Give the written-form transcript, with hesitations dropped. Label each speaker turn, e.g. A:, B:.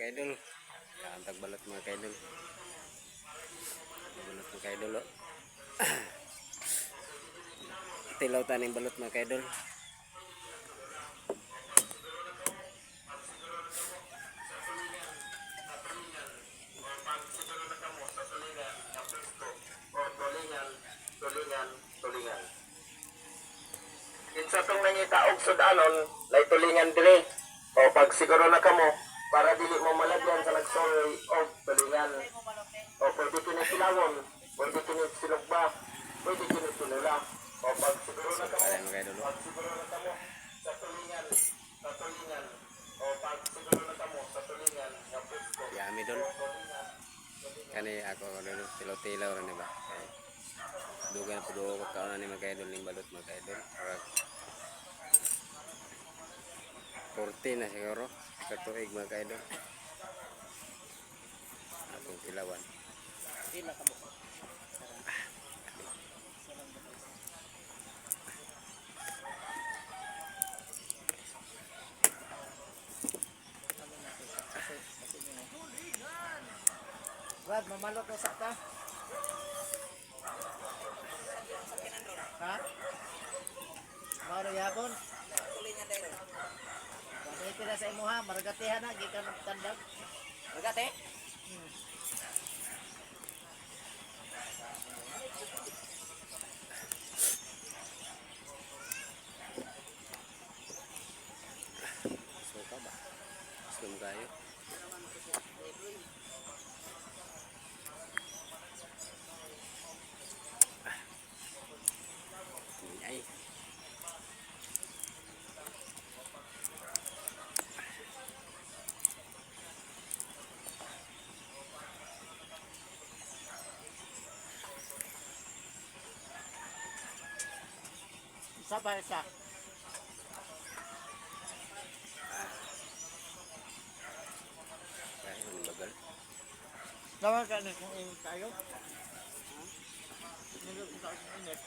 A: kaidol. Kaantag balot mga kaidol. Balot mga kaidol. Oh. Tilaw taning balot mga kaidol.
B: Tulingan. Kinsa tong nangitaog sudanon, lay tulingan dire. O pag siguro na kamo, para dili mo malagyan sa nagsoy o tulingan. O pwede kini silawon, pwede kini sinugba, pwede kini tunula. O pag siguro na kamo, pag siguro na kamo sa tulingan, O pag siguro na kamo sa tulingan, nga pusto.
A: Yami dol. Kani ako dol tilaw-tilaw ra ni ba. Dugan po do ko kaon ni mga kaidol ning balot mga kaidol. 40 na siguro katuig mga kaidol. Atong tilawan.
C: Pila ka buko. Brad, mamalot na sa ka? Ha? Maro yapon?
D: Tulingan dahil.
C: Kasi pila sa imuha, maragatihan na, gikan tandag.
D: Magate?
A: Suka ba? Sum kayo. Ay.
C: Isa pa isa.
A: Kaya ang bagal.
C: Tawag ka na kung init tayo. Nilog ito ang init.